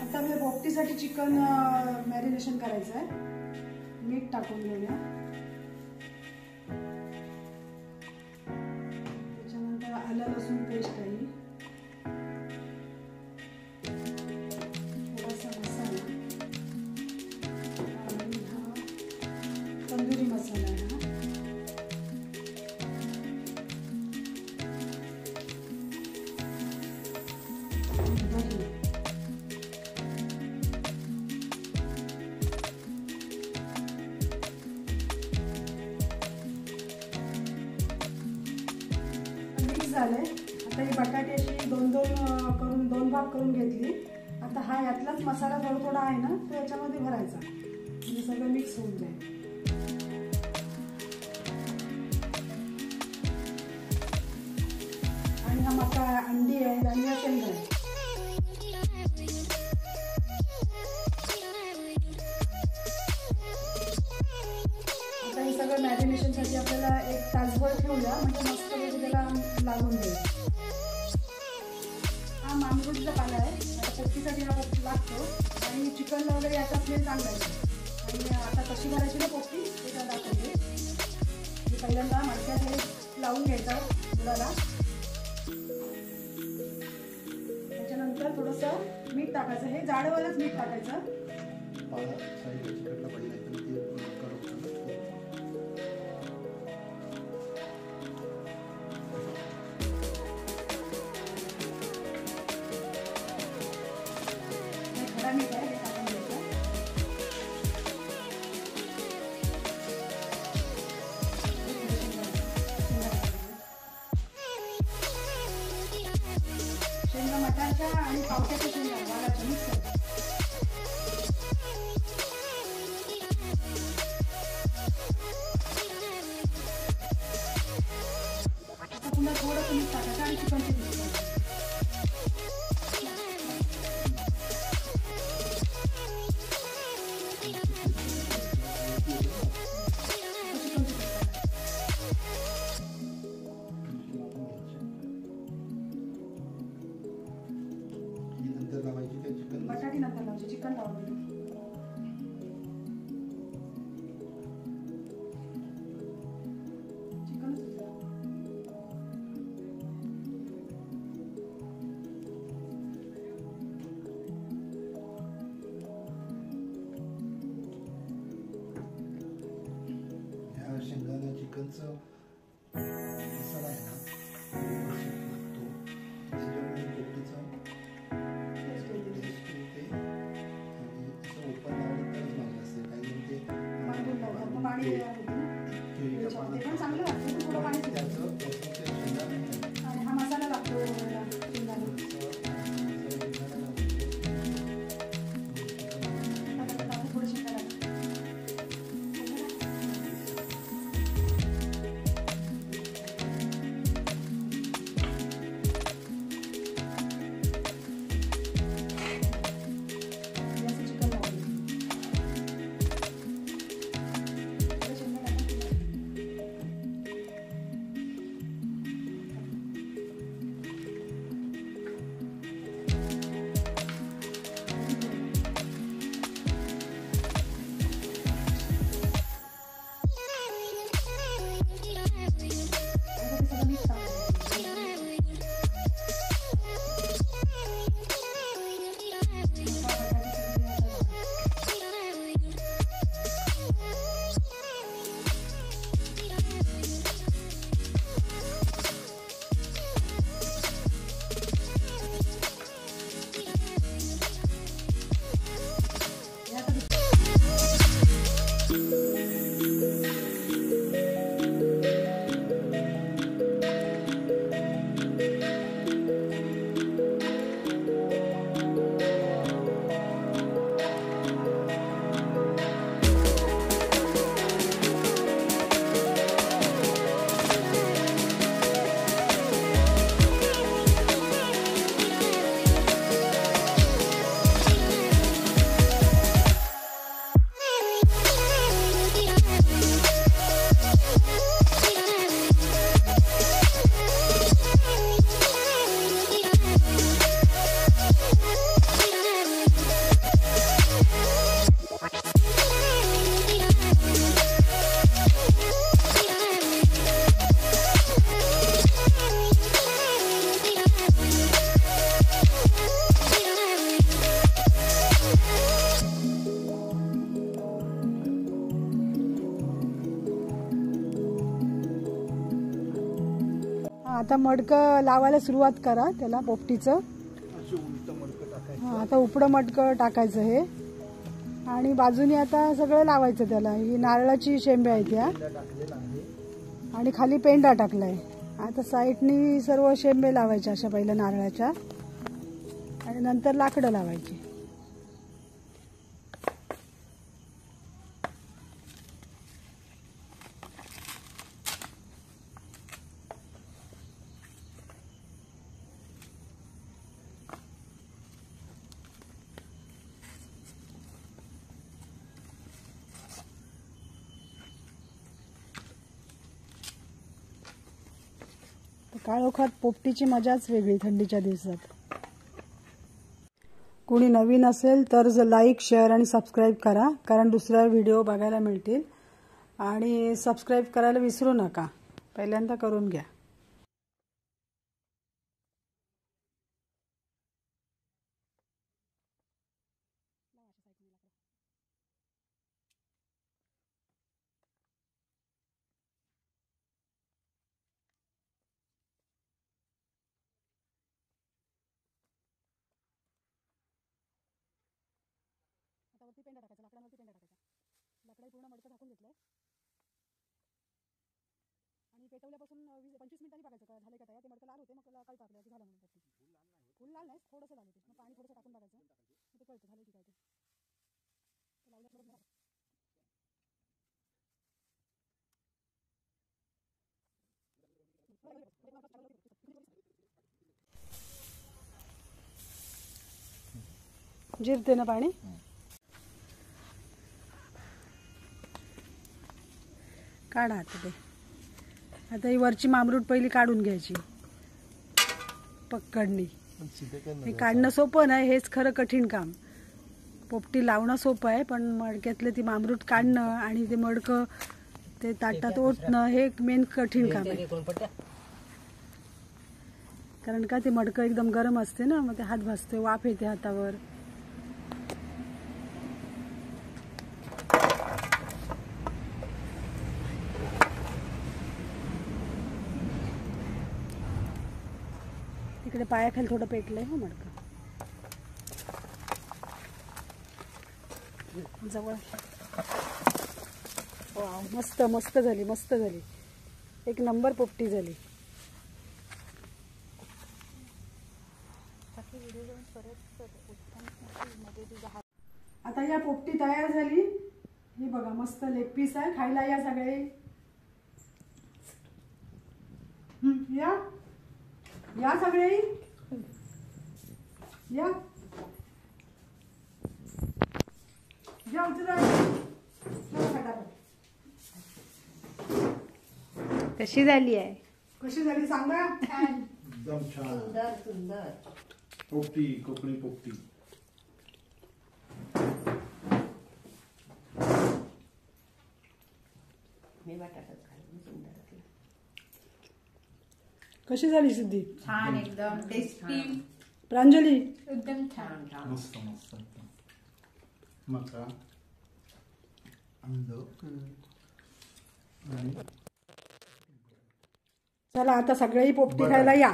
आता मी पोपटीसाठी chicken marination करायचं आहे. मीठ टाकून घेऊया. त्याच्यानंतर आलं लसूण पेस्ट आहे, थोडासा मसाला आणि हा तंदुरी मसाला आहे. झाले. आता ही बटाटे अशी दोन भाग करून घेतली. आता हा यातलाच मसाला थोडा आहे ना, तो याच्यामध्ये भरायचा म्हणजे सगळं मिक्स होऊन जाईल. आणि हा मका अंडी आहे आणि हा शेंगा आहे. आता हे सगळं मॅरिनेशनसाठी आपल्याला 1 तासभर ठेवूया, म्हणजे मस्त त्याला लागून जाईल. हा मांगरूळचा पाला आहे. आता पोपटीसाठी हा लागतो आणि चिकनला वगैरे याचा स्मेल चांगला आहे. आणि आता कशी करायची ना पोपटी ते त्याला दाखवते. मी पहिल्यांदा मडक्यात हे लावून घ्यायचं मुलाला. त्याच्यानंतर थोडंसं मीठ टाकायचं. हे जाडवालंच मीठ टाकायचं. शेंगा मटारच्या आणि पावट्याच्या शेंगा वालाच्या मिक्स आहे. आता पुन्हा थोडं मीठ टाकायचं आणि चिकनचे पीस टाकायचे. बटाटी नंतर लावायची, चिकन लावायचं. शेंगाला चिकनचा मसाला आहे ना लागतो, त्याच्यामुळे पोपटीचा टेस्ट येते. आणि असं ओपन लावलं तरच भाजी असते. काही ते पाणी पण चांगलं लागतं त्याचं शेंगा नाही. आणि हा मसाला लागतो. आता मडकं लावायला सुरुवात करा त्याला पोपटीचं. हां आता उपडं मडकं टाकायचं हे आणि बाजूनी आता सगळं लावायचं त्याला. ही नारळाची शेंबे आहेत ह्या आणि खाली पेंडा टाकलाय. आता साईडनी सर्व शेंबे लावायच्या अशा पहिल्या नारळाच्या आणि नंतर लाकडं लावायची. काळोखात पोपटीची मजाच वेगळी थंडीच्या दिवसात. कोणी नवीन असेल तर लाईक शेअर आणि सबस्क्राईब करा, कारण दुसरा व्हिडिओ बघायला मिळतील. आणि सबस्क्राईब करायला विसरू नका, पहिल्यांदा करून घ्या. आता वरती पेंडा टाकायचा, लाकडावरती पेंडा टाकायचा. लाकडाही पूर्ण मडकं झाकून घेतलंय आणि पेटवल्यापासून 25 मिनिटांनी बघायचं का झाले का तयार. ते मडकं लाल होते मग कळतं आपल्याला की झालं म्हणून. फुल लाल नाही, थोडंसं लाल होते. मग पाणी थोडंसं टाकून बघायचं, मग ते कळतं झालं की काय ते. लावल्यावर जिरते ना पाणी. काढा आता ते. आता ही वरची मामरूट पहिली काढून घ्यायची पकडणी. हे काढणं सोपं नाही, हेच खरं कठीण काम. पोपटी लावणं सोपं आहे, पण मडक्यातलं ती मामरूट काढणं आणि ते मडकं ते ताटात ओतणं हे मेन कठीण काम आहे. कारण का ते मडकं एकदम गरम असते ना, मग ते हात भाजते, वाफ येते हातावर. तिकडे पायाखाली थोडं पेटलंय हो मडकं. जवळ वाव, मस्त मस्त झाली, मस्त झाली. एक नंबर पोपटी झाली. आता या पोपटी तयार झाली. ही बघा मस्त लेग पीस आहे, खायला या सगळे. या या सगळे या या उचला. कशी झाली आहे? कशी झाली सांगा. एकदम छान, सुंदर सुंदर पोपटी, कोकणी पोपटी. मी बटाटाच खाल्ली. सुंदर कशी झाली सिद्धी? छान, एकदम टेस्टी. प्रांजली एकदम छान. मस्त मस्त. मका अंड आणि चला आता सगळेही पोपटी खायला या.